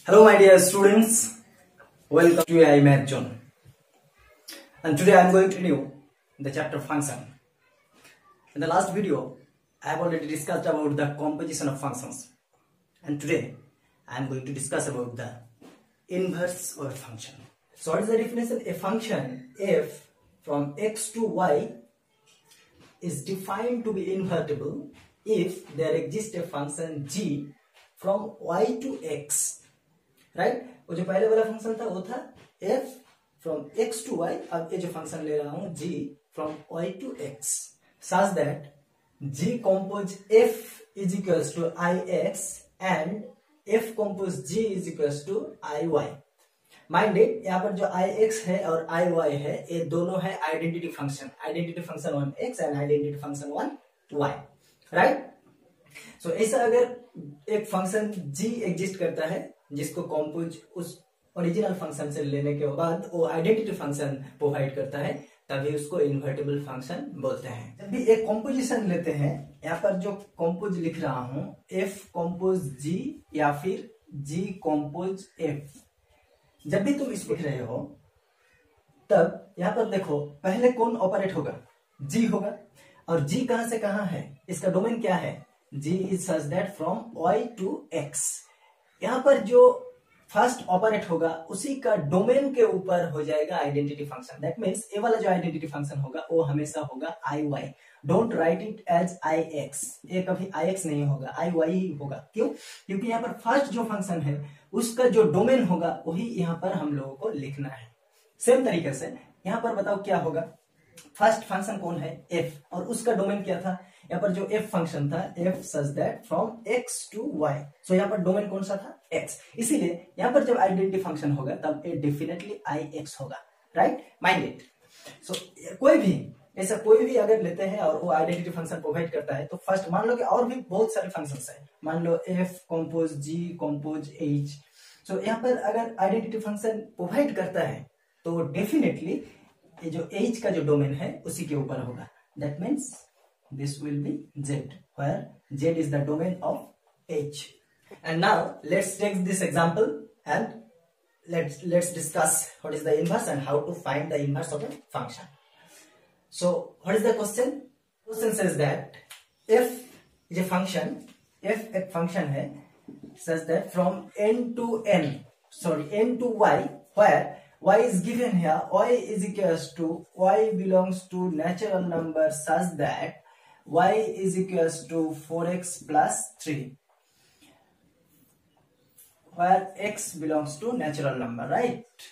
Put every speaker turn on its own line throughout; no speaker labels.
Hello my dear students, welcome to AI Math Zone. And today I am going to review the chapter function. In the last video, I have already discussed about the composition of functions. And today I am going to discuss about the inverse of a function. So what is the definition? A function f from x to y is defined to be invertible if there exists a function g from y to x. Right वो जो पहले वाला function था वो था f from x to y. अब ये जो फंक्शन ले रहा हूं g from y to x such that g compose f is equals to ix and f compose g is equals to iy. Minded यहाँ पर जो ix है और iy है ये दोनों है identity function one x and identity function one y. Right. So ऐसा अगर एक फंक्शन g एग्जिस्ट करता है जिसको कंपोज उस ओरिजिनल फंक्शन से लेने के बाद वो आइडेंटिटी फंक्शन प्रोवाइड करता है तभी उसको इन्वर्टिबल फंक्शन बोलते हैं. जब भी एक कंपोजिशन लेते हैं यहाँ पर जो कंपोज लिख रहा हूं f कंपोज g या फिर g कंपोज f. जब भी तुम इसको लिख रहे हो तब यहाँ पर देखो पहले कौन ऑपरेट होगा? g होगा. और g कहां से कहां है? इसका डोमेन क्या है? g is such that from y to x. यहाँ पर जो फर्स्ट ऑपरेट होगा उसी का डोमेन के ऊपर हो जाएगा आइडेंटिटी फंक्शन. दैट मीन्स ये वाला जो आइडेंटिटी फंक्शन होगा वो हमेशा होगा iy. Don't write it as ix. ये कभी ix नहीं होगा, iy ही होगा. क्यों? क्योंकि यहाँ पर फर्स्ट जो फंक्शन है उसका जो डोमेन होगा वही यहाँ पर हम लोगों को लिखना है. सेम तरीके से यहाँ पर बताओ क्या होगा. फर्स्ट फंक्शन कौन है? f. और उसका डोमेन क्या था? यहाँ पर जो f फंक्शन था f such that from x to y. So यहाँ पर डोमेन कौन सा था? x. इसीलिए यहाँ पर जब आइडेंटिटी फंक्शन होगा तब ये डेफिनेटली ix होगा. राइट. माइंडेड. सो कोई भी अगर लेते हैं और वो आइडेंटिटी फंक्शन प्रोवाइड करता है तो फर्स्ट मान लो कि और भी बहुत सारे फंक्शंस है. मान लो f compose g compose h. सो यहाँ पर अगर आइडेंटिटी फंक्शन प्रोवाइड करता है तो डेफिनेटली ये जो h का जो डोमेन है उसी के ऊपर होगा. That means this will be z, where z is the domain of h. And now let's take this example and let's discuss what is the inverse and how to find the inverse of a function. So what is the question? Question says that f is a function, f एक function है such that from n to y, where y is given here, y is equals to y belongs to natural number such that y is equals to 4x plus 3, where x belongs to natural number. right.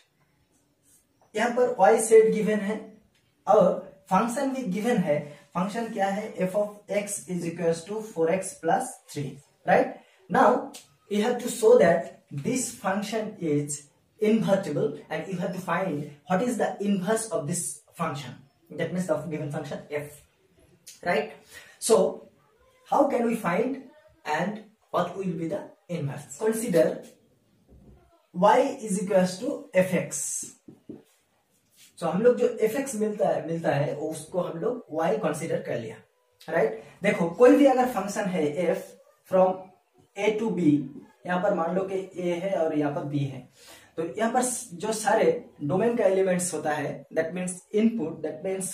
यहाँ पर y set given है और function भी given है. Function क्या है? f of x is equals to 4x plus 3. right. Now you have to show that this function is invertible and you have to find what is the inverse of this function. That means of given function f. Right. So how can we find and what will be the inverse? Consider y is equals to fx. So हम लोग जो fx मिलता है उसको हम लोग y consider कर लिया. राइट. देखो कोई भी अगर फंक्शन है f from a to b, यहाँ पर मान लो कि a है और यहाँ पर b है तो यहाँ पर जो सारे डोमेन का एलिमेंट्स होता है that means input, that means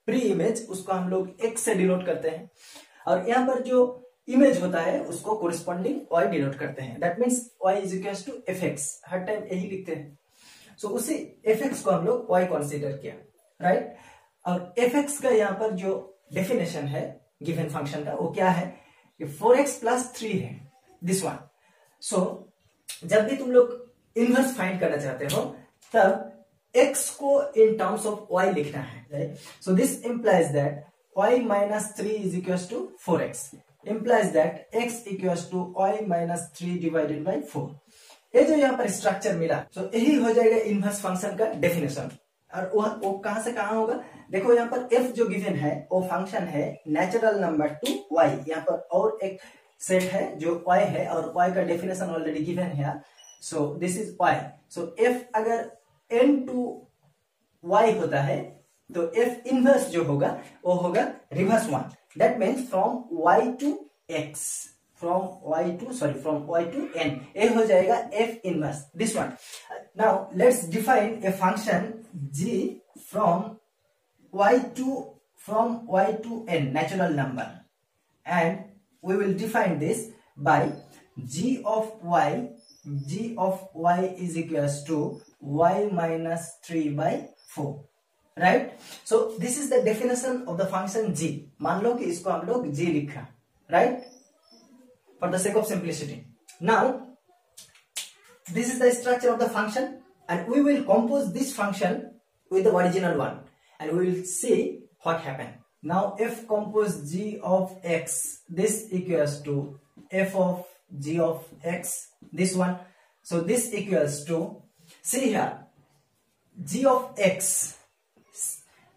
pre image, उसको हम लोग x से डिनोट करते हैं और यहाँ पर जो इमेज होता है उसको कोरिस्पॉन्डिंग y डिनोट करते हैं. That means y is equals to fx. हर टाइम यही लिखते हैं. सो उसी fx को हम लोग y कंसीडर किया. राइट. और fx का यहाँ पर जो डेफिनेशन है गिवन फंक्शन का वो क्या है? 4x प्लस 3 है. This one. सो जब भी तुम लोग इनवर्स फाइंड करना चाहते हो तब x को in terms of y लिखना है. right? So this implies that y minus 3 is equals to 4x. Implies that x equals to y minus 3 divided by 4. ये जो यहाँ पर स्ट्रक्चर मिला so यही हो जाएगा इनवर्स फंक्शन का डेफिनेशन. और वो कहां से कहां होगा? देखो यहाँ पर f जो गिवन है वो फंक्शन है नेचुरल नंबर टू y. यहाँ पर और एक सेट है जो y है और y का डेफिनेशन ऑलरेडी गिवन है. So this is y. So f अगर n टू y होता है तो f इनवर्स जो होगा वो होगा reverse one. That means from y to x. From y to n, ए हो जाएगा f inverse this one. Now let's define a function g from y to n natural number, and we will define this by g of y is equals to y minus 3 by 4, right? So this is the definition of the function g. मान लो कि इसको हम लोग g लिखा, right, for the sake of simplicity. Now this is the structure of the function, and we will compose this function with the original one, and we will see what happened. Now f compose g of x, this equals to f of g of x, this one. So this equals to, see here, g of x.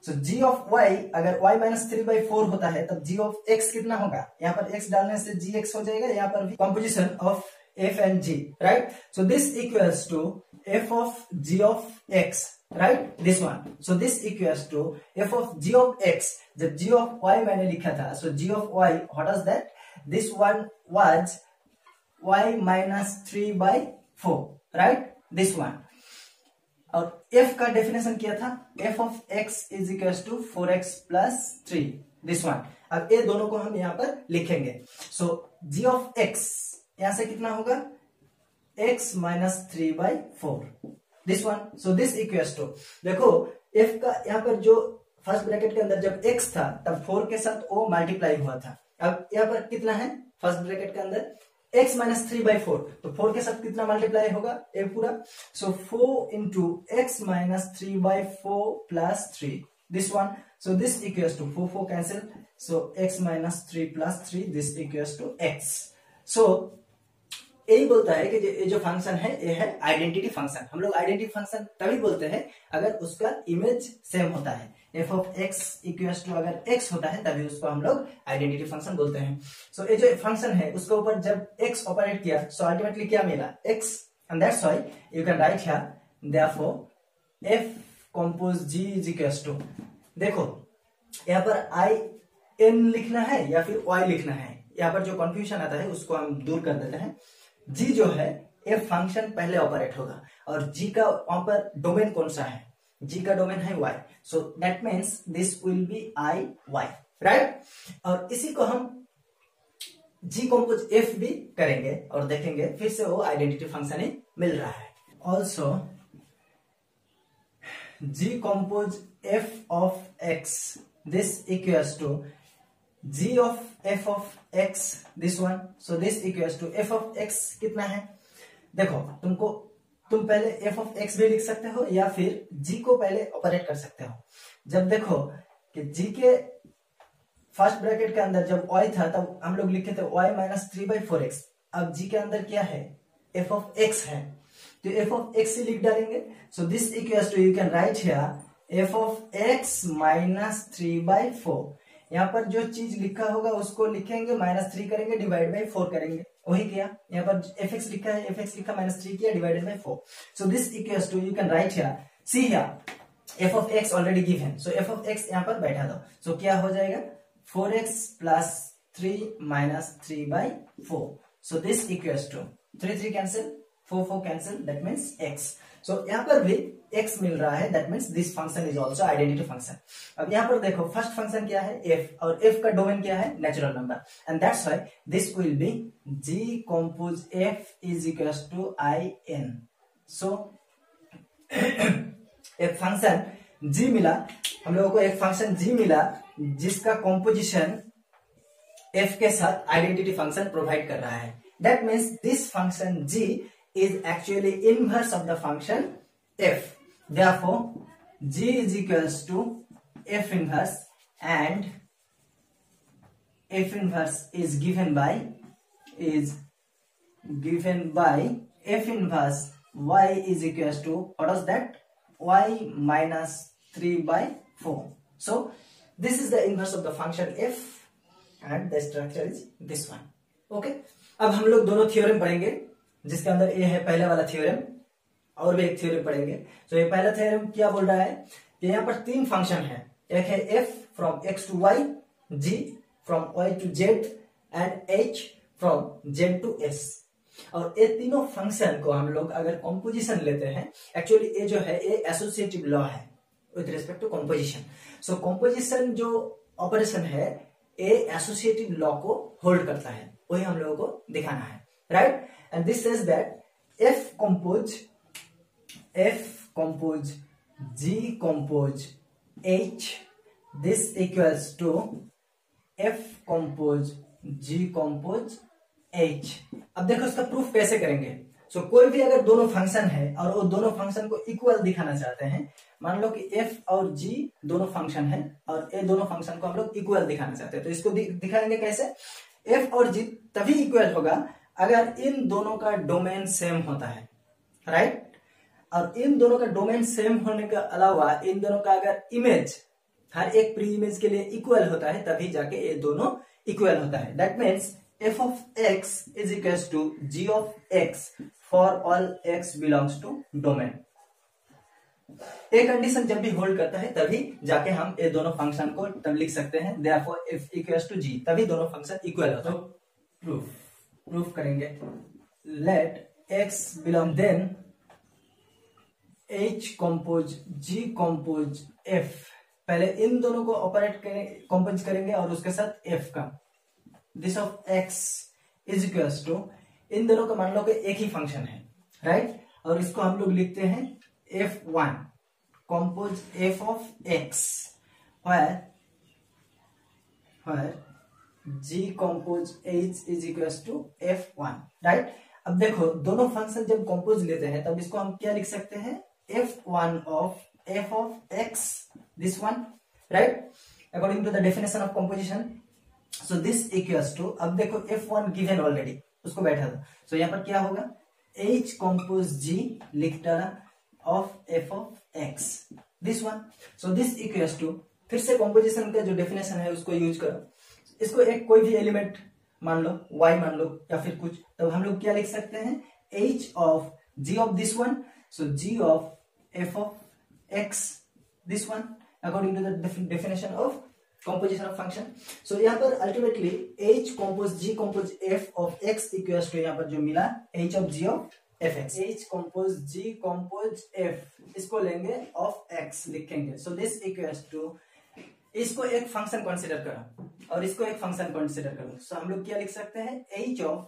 So g of y, अगर y minus 3 by 4 होता है तब g of x कितना होगा? यहाँ पर x डालने से gx हो जाएगा, यहाँ पर भी composition of f and g, right? So this equals to f of g of x, right, this one. So this equals to f of g of x. जब g of y मैंने लिखा था, so g of y, what is that? This one was y minus 3 by 4, right, this one. और f का definition किया था, f of x is equals to 4x plus 3, this one. अब ये दोनों को हम यहाँ पर लिखेंगे. So g of x यहाँ से कितना होगा? x minus 3 by 4, this one. So this equals to, देखो f का यहाँ पर जो फर्स्ट ब्रैकेट के अंदर जब x था तब 4 के साथ o मल्टीप्लाई हुआ था. अब यहाँ पर कितना है फर्स्ट ब्रैकेट के अंदर? x minus 3 by 4, तो 4 के साथ कितना मल्टीप्लाई होगा? a पूरा. So 4 into x minus 3 by 4 plus 3, this one. So this equals to 4 cancel. So x minus 3 plus 3, this equals to x. So यही बोलता है कि ये जो फंक्शन है ये है आइडेंटिटी फंक्शन. हम लोग आइडेंटिटी फंक्शन तभी बोलते हैं अगर उसका इमेज सेम होता है. f of x equals to अगर x होता है तभी उसको हम लोग आइडेंटिटी फंक्शन बोलते हैं. सो ये जो फंक्शन है उसके ऊपर जब x ऑपरेट किया सो अल्टीमेटली क्या मिला? x, and that's why you can write here therefore f compose g is equals to, देखो यहाँ पर i n लिखना है या फिर y लिखना है, यहाँ पर जो कंफ्यूजन आता है उसको हम दूर कर देते हैं. g जो है f फंक्शन पहले ऑपरेट होगा और g का वहां पर डोमेन कौन सा है? g का डोमेन है y. So that means this will B i y, right. और इसी को हम g कंपोज f भी करेंगे और देखेंगे फिर से वो आइडेंटिटी फंक्शन ही मिल रहा है. Also g compose f of x, this equals to g of f of x, this one. So this equals to f of x कितना है? देखो तुम पहले f of x भी लिख सकते हो या फिर g को पहले ऑपरेट कर सकते हो. जब देखो कि g के फर्स्ट ब्रैकेट के अंदर जब y था तब हम लोग लिखे थे y minus 3 by 4x. अब g के अंदर क्या है? f of x है, तो f of x ही लिख डालेंगे. So this equals to, you can write here f of x minus 3 by 4. यहाँ पर जो चीज लिखा होगा उसको लिखेंगे, -3 करेंगे, डिवाइड बाई 4 करेंगे. वही किया, यहाँ पर fx लिखा है, fx लिखा, -3 किया, divided by 4. So this equals to, you can write here, see here f of x already given, so f of x यहाँ पर बैठा दो. सो क्या हो जाएगा? 4x plus 3 minus 3 by 4. So this equals to 3 cancel, 4 cancel, that means x. सो यहाँ पर भी x मिल रहा है, that means this function is also identity function. अब यहाँ पर देखो फर्स्ट फंक्शन क्या है? f, और f का डोमेन क्या है? Natural number, and that's why this will be g compose f is equals to i n. So एक फंक्शन g मिला हम लोगों को, एक फंक्शन g मिला जिसका कॉम्पोजिशन f के साथ आइडेंटिटी फंक्शन प्रोवाइड कर रहा है. That means this function g is actually inverse of the function f. Therefore g is equals to f inverse, and f inverse is given by f inverse y is equals to, what is that? y minus 3 by 4. So this is the inverse of the function f, and the structure is this one. Okay, अब हम लोग दोनों theorem पढ़ेंगे जिसके अंदर ये है पहले वाला थ्योरम, और भी एक थ्योरम पढ़ेंगे. तो ये पहला थ्योरम क्या बोल रहा है कि यहाँ पर 3 फंक्शन है. एक है f from x to y, g from y to z, and h from Z to S. और ये तीनों फंक्शन को हम लोग अगर कॉम्पोजिशन लेते हैं, एक्चुअली ये जो है ये एसोसिएटिव लॉ है with respect to composition. So composition जो ऑपरेशन है ये एसोसिएटिव लॉ को होल्ड करता है, वही हम लोगों को दिखाना है, right. And this says that f compose g compose h, this equals to f compose g compose h. अब देखो इसका प्रूफ कैसे करेंगे। सो कोई भी अगर दोनों फंक्शन है और वो दोनों फंक्शन को इक्वल दिखाना चाहते हैं, मान लो कि एफ और जी दोनों फंक्शन है और ये दोनों फंक्शन को हम लोग इक्वल दिखाना चाहते हैं, तो इसको दिखाएंगे कैसे। एफ और जी तभी इक्वल होगा अगर इन दोनों का डोमेन सेम होता है, राइट। और इन दोनों का डोमेन सेम होने के अलावा इन दोनों का अगर इमेज हर एक प्री इमेज के लिए इक्वल होता है, तभी जाके ये दोनों इक्वल होता है। That means f of x is equals to g of x for all x belongs to domain। ये कंडीशन जब भी होल्ड करता है तभी जाके हम ये दोनों फंक्शन को तब लिख सकते हैं therefore f equals to g, तभी दोनों फंक्शन इक्वल होता है। प्रूफ करेंगे। let x belong, then h compose g compose f, पहले इन दोनों को ऑपरेट कंपोज करेंगे और उसके साथ f का this of x is equals to, इन दोनों का मान लो कि एक ही फंक्शन है, राइट। और इसको हम लोग लिखते हैं f1 compose f of x where g compose h is equals to f1, right. अब देखो दोनों फंक्शन जब कंपोज लेते हैं तब इसको हम क्या लिख सकते हैं, f1 of f of x, this one, right, according to the definition of composition। so this equals to, अब देखो f1 given already, उसको बैठा था, so यहाँ पर क्या होगा, h compose g लिख डाला of f of x, this one। so this equals to, फिर से composition का जो definition है उसको यूज करो, इसको एक कोई भी एलिमेंट मान लो, y मान लो या फिर कुछ, तो हम लोग क्या लिख सकते हैं, h of g of this one, so g of f of x, this one, according to the definition of composition of function। so यहाँ पर ultimately h compose g compose f of x equals to यहाँ पर जो मिला h of g of fx, h compose g compose f, इसको लेंगे of x लिखेंगे। so this equals to, इसको एक फंक्शन कंसीडर करो और इसको एक फंक्शन कंसीडर करो, so हम लोग क्या लिख सकते हैं, h of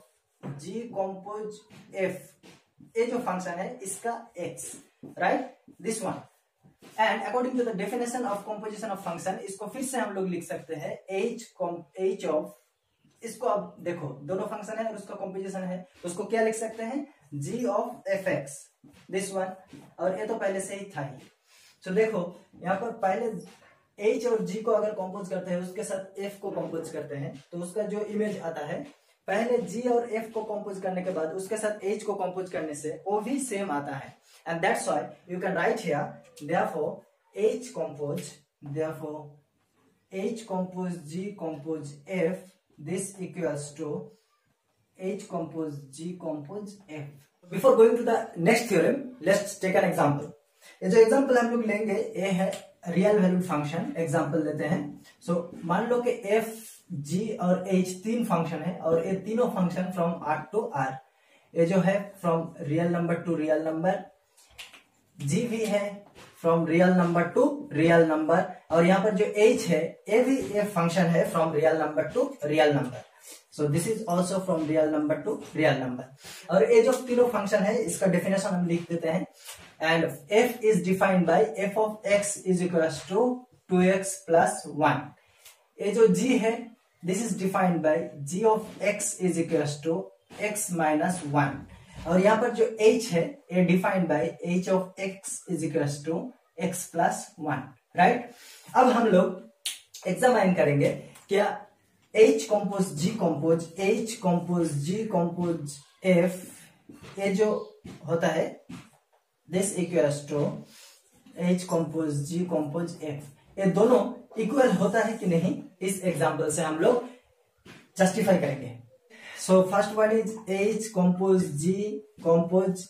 g compose f, ये जो फंक्शन है इसका x, right, this one। And according to the definition of composition of function, इसको फिर से हम लोग लिख सकते हैं h ऑफ, इसको अब देखो दोनों फंक्शन है और उसका कंपोजिशन है, तो उसको क्या लिख सकते हैं, g of fx, this one, और ये तो पहले से ही था ही। so देखो यहाँ पर पहले h और g को अगर कंपोज करते हैं उसके साथ f को कंपोज करते हैं, तो उसका जो इमेज आता है, पहले g और f को कंपोज करने के बाद उसके साथ h को कंपोज करने से वो भी सेम आता है। And that's why you can write here, therefore h compose g compose f, this equals to h compose g compose f। Before going to the next theorem, let's take an example। ये जो example हम लोग लेंगे ये है real valued function, example लेते हैं। so मान लो कि f, g और h तीन फंक्शन है और ये तीनों function from r to r, ये जो है from real number to real number, g भी है from real number to real number, और यहाँ पर जो h है ये भी एक फंक्शन है from real number to real number, so this is also from real number to real number. और ये जो तीनों फंक्शन है इसका डेफिनेशन हम लिख देते हैं, and f is defined by f of x is equals to 2x plus 1। ये जो g है this is defined by g of x is equals to x minus 1, और यहाँ पर जो h है ये defined by h of x is equals to x plus 1, right. अब हम लोग एग्जामाइन करेंगे क्या h compose g compose h compose g compose f, ये जो होता है this equals to h compose g compose f, ये दोनों इक्वल होता है कि नहीं, इस एग्जाम्पल से हम लोग जस्टिफाई करेंगे। So first one is h compose g compose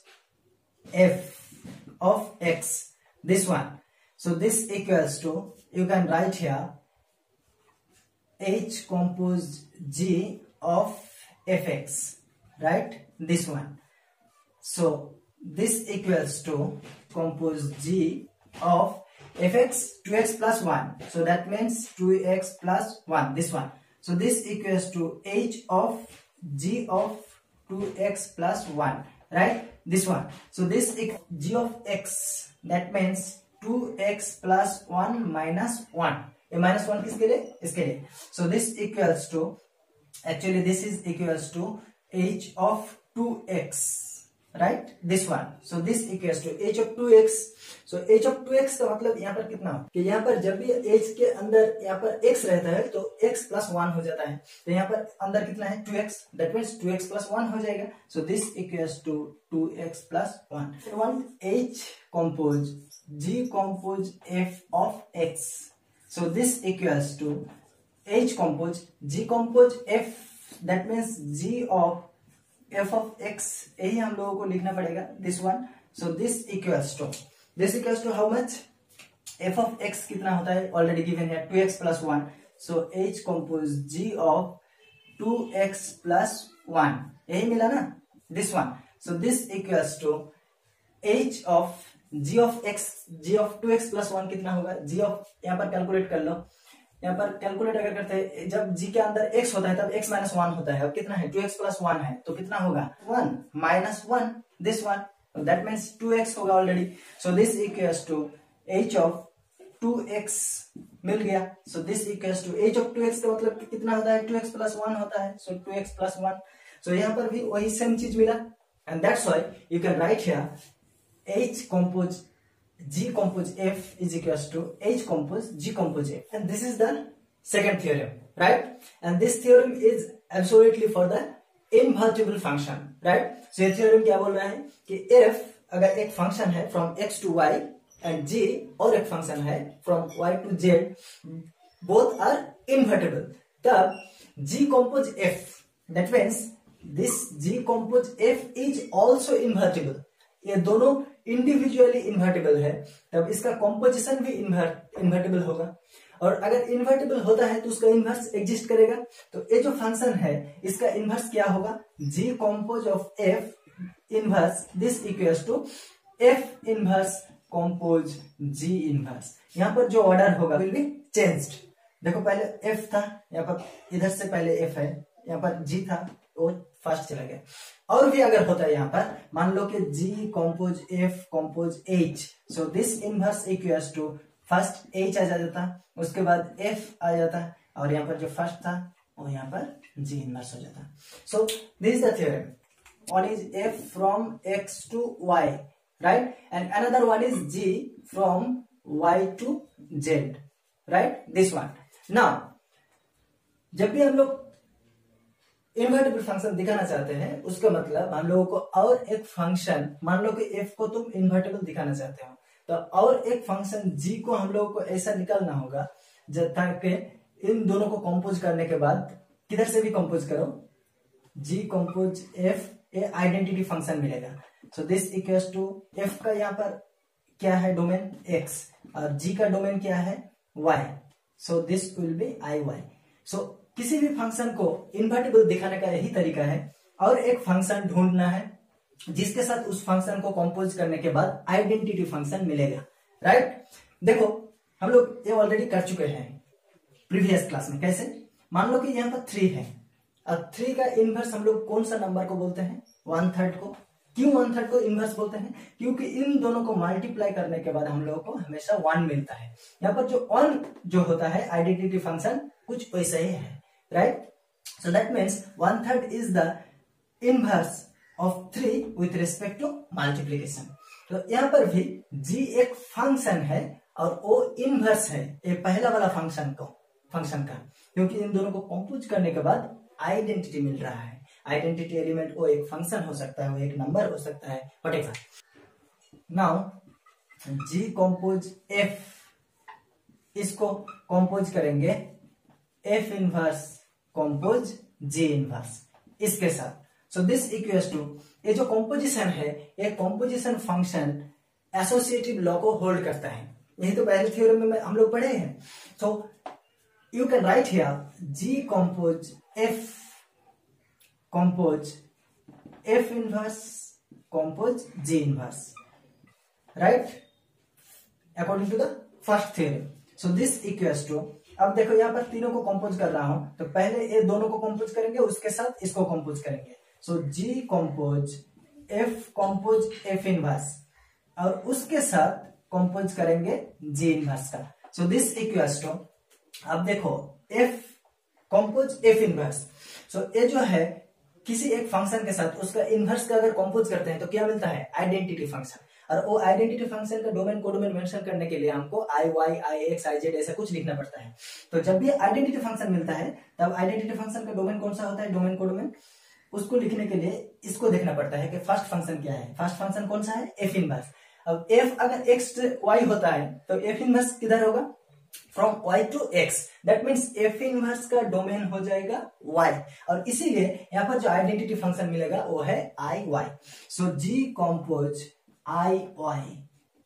f of x, this one, so this equals to, you can write here h compose g of fx, right? This one. So this equals to compose g of fx 2x plus 1. So that means 2x plus 1, this one. So this equals to h of g of 2x plus 1, right? This one. So this g of x, that means 2x plus 1 minus 1. ये minus 1 किसके लिए? इसके लिए. So this equals to, actually this is equals to h of 2x, right? This one. So this equals to h of 2x. So h of 2x का मतलब यहाँ पर कितना हो कि यहाँ पर जब भी h के अंदर यहाँ पर x रहता है तो x plus 1 हो जाता है. तो यहाँ पर अंदर कितना है? 2x. That means 2x plus 1 हो जाएगा. So this equals to 2x plus 1. One h compose g compose f of x. So this equals to h compose g compose f, that means g of f of x. यही हम लोगों को लिखना पड़ेगा, this one. So this equals to how much? f of x कितना होता है? Already given है 2x plus 1. So h compose g of 2x plus 1. यही मिला ना? This one. So this equals to h of g of x, g of 2x plus 1 कितना होगा? g of, यहाँ पर कैलकुलेट कर लो. यहाँ पर कैलकुलेट अगर करते हैं, जब g के अंदर x होता है तब x minus 1 होता है. अब कितना है? 2x plus 1 है, तो कितना होगा? 1 minus 1, this one. So that means 2x होगा already. So this equals to h of 2x मिल गया. So this equals to h of 2x का मतलब कितना होता है? 2x plus 1 होता है. So 2x plus 1. So यहाँ पर भी वही सेम चीज मिला. And that's why you can write here h compose g compose f is equals to h compose g compose f. And this is the second theorem, right? And this theorem is absolutely for the invertible function, right? So ये theorem क्या बोल रहा है कि f अगर एक function है from x to y and g और एक फंक्शन है from y to z, both are invertible, तब g compose f, that means this g compose f is also invertible. ये दोनों इंडिविजुअली इन्वर्टिबल है, तब इसका कॉम्पोजिशन भी इन्वर्टिबल होगा. और अगर इन्वर्टिबल होता है तो उसका इनवर्स एग्जिस्ट करेगा. तो ये जो फंक्शन है इसका इनवर्स क्या होगा? g compose of f inverse, this equals to f inverse compose g inverse. यहाँ पर जो ऑर्डर होगा विल बी चेंज्ड. देखो पहले f था, यहाँ पर इधर से पहले f है, यहाँ पर g था, वो फर्स्ट चला गया. और भी अगर होता है यहाँ पर, मान लो कि g compose f compose h, so this inverse equals to first h आ जाता, उसके बाद f आ जाता, और यहाँ पर जो फर्स्ट था वो यहाँ पर g इनवर्स हो जाता. So this is the theorem. One is f from x to y, right, and another one is g from y to z, right, this one. Now जब भी हम लोग इन्वर्टिबल फंक्शन दिखाना चाहते हैं, उसका मतलब हम लोगों को और एक फंक्शन, मान लो कि f को तुम इन्वर्टिबल दिखाना चाहते हो, तो और एक फंक्शन g को हम लोगों को ऐसा निकालना होगा जब तक इन दोनों को कंपोज करने के बाद, किधर से भी कंपोज करो, g compose f a identity function मिलेगा. So this equals to f का यहाँ पर क्या है? डोमेन x, और g का डोमेन क्या है? y. So this will be iy. So किसी भी फंक्शन को इन्वर्टिबल दिखाने का यही तरीका है, और एक फंक्शन ढूंढना है जिसके साथ उस फंक्शन को कंपोज करने के बाद आइडेंटिटी फंक्शन मिलेगा, राइट. देखो हम लोग ये ऑलरेडी कर चुके हैं प्रीवियस क्लास में. कैसे? मान लो कि यहाँ पर 3 है, और 3 का इनवर्स हम लोग कौन सा नंबर को बोलते हैं? 1/3 को. क्यों 1/3 को इनवर्स बोलते हैं? क्योंकि इन दोनों को मल्टीप्लाई करने के बाद हम लोगों को हमेशा 1 मिलता है. यहाँ पर जो 1 जो होता है आइडेंटिटी फंक्शन कुछ वैसा ही है, right? So that means 1/3 is the inverse of 3 with respect to multiplication. तो यहाँ पर भी g एक फंक्शन है और o इनवर्स है ये पहला वाला फंक्शन का, क्योंकि इन दोनों को कंपोज करने के बाद आइडेंटिटी मिल रहा है. आइडेंटिटी एलिमेंट वो एक फंक्शन हो सकता है, वो एक नंबर हो सकता है, whatever. Now g compose f, इसको कंपोज करेंगे f inverse compose g inverse इसके साथ. सो दिस इक्वल्स टू, ये जो कंपोजिशन है ये कंपोजिशन फंक्शन एसोसिएटिव लॉ को होल्ड करता है. यही तो पहले थ्योरम में हम लोग पढ़े हैं. So you can write here g compose f compose f inverse compose g inverse, right, according to the first theorem. So this equals to, अब देखो यहाँ पर तीनों को कंपोज कर रहा हूं, तो पहले ये दोनों को कंपोज करेंगे, उसके साथ इसको कंपोज करेंगे। सो जी कंपोज एफ इनवर्स, और उसके साथ कंपोज करेंगे जी इनवर्स का। सो दिस इक्वल्स टू, अब देखो एफ कंपोज एफ इनवर्स, सो ये जो है किसी एक फंक्शन के साथ उसका इनवर्स का अगर कंपोज करते हैं तो क्या मिलता है, आइडेंटिटी फंक्शन। और वो आइडेंटिटी फंक्शन का डोमेन कोडोमेन मेंशन करने के लिए हमको I Y I X I Z ऐसा कुछ लिखना पड़ता है। तो जब भी आइडेंटिटी फंक्शन मिलता है तब आइडेंटिटी फंक्शन का डोमेन कौन सा होता है, डोमेन कोडोमेन, उसको लिखने के लिए इसको देखना पड़ता है कि फर्स्ट फंक्शन क्या है। फर्स्ट फंक्शन कौन सा है, एफ इनवर्स। अब एफ अगर एक्स वाई होता है तो एफ इनवर्स किधर होगा, from y to x, that means f inverse का डोमेन हो जाएगा y, और इसीलिए यहाँ पर जो आइडेंटिटी फंक्शन मिलेगा वो है I Y. So g compose I Y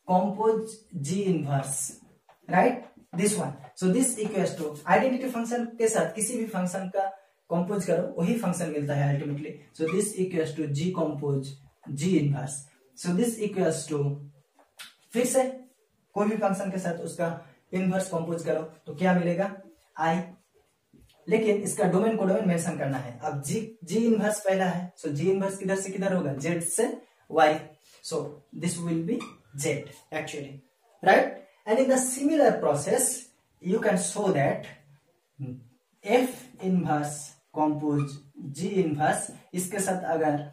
compose g inverse, right, this one. So this equals to, identity function के साथ किसी भी फंक्शन का कंपोज करो वही फंक्शन मिलता है ultimately. So this equals to g compose g inverse. So this equals to, फिर से कोई भी फंक्शन के साथ उसका इनवर्स कंपोज करो तो क्या मिलेगा, आई, लेकिन इसका डोमेन कोडोमेन मेंशन करना है। अब जी इनवर्स पहला है, सो जी इनवर्स किधर से किधर होगा, जेड से Y, so this will be Z actually, right. And in the similar process you can show that f inverse compose g inverse, इसके साथ अगर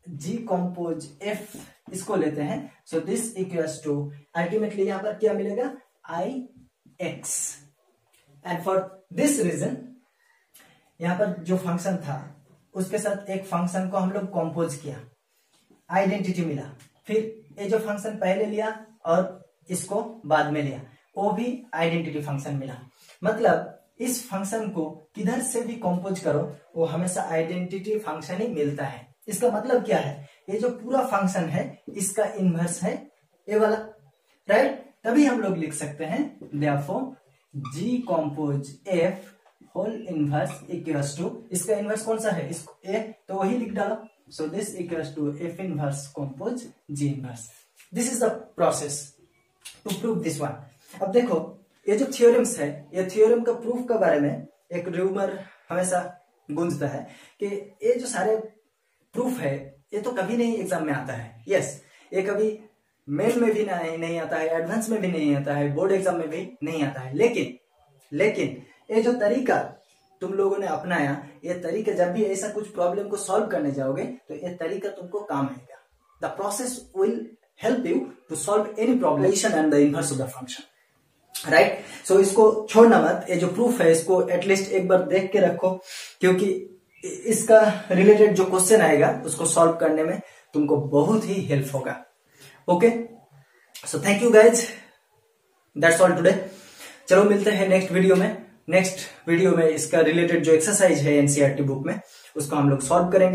जी कंपोज एफ इसको लेते हैं, so this equals to, ultimately यहां पर क्या मिलेगा, I X. And for this reason यहां पर जो फंक्शन था उसके साथ एक फंक्शन को हम लोग कंपोज किया, आइडेंटिटी मिला, फिर ये जो फंक्शन पहले लिया और इसको बाद में लिया वो भी आइडेंटिटी फंक्शन मिला। मतलब इस फंक्शन को किधर से भी कंपोज करो वो हमेशा आइडेंटिटी फंक्शन ही मिलता है। इसका मतलब क्या है, ये जो पूरा फंक्शन है इसका इनवर्स है ये वाला, राइट। तभी हम लोग लिख सकते हैं therefore g compose f whole inverse equals to, इसका इनवर्स कौन सा है, इसको ए, तो वही लिख डालो। So this equals to f inverse compose g inverse. This is the process to prove this one. अब देखो ये जो थ्योरम्स है, ये थ्योरम का प्रूफ के बारे में एक रूमर हमेशा गूंजता है कि ये जो सारे प्रूफ है ये तो कभी नहीं एग्जाम में आता है। यस, ये कभी मेन में भी नहीं आता है, एडवांस में भी नहीं आता है, बोर्ड एग्जाम में भी नहीं आता है, लेकिन ये जो तरीका तुम लोगों ने अपनाया, ये तरीका जब भी ऐसा कुछ प्रॉब्लम को सॉल्व करने जाओगे तो ये तरीका तुमको काम आएगा। The process will help you to solve any problem and the inverse of the function, right. So इसको छोड़ना मत, ये जो प्रूफ है इसको एटलीस्ट एक बार देख के रखो, क्योंकि इसका रिलेटेड जो क्वेश्चन आएगा उसको सॉल्व करने में तुमको बहुत ही हेल्प होगा। Okay, so thank you guys, that's all today. चलो मिलते हैं नेक्स्ट वीडियो में। नेक्स्ट वीडियो में इसका रिलेटेड जो एक्सरसाइज है एनसीईआरटी बुक में उसको हम लोग सॉल्व करेंगे।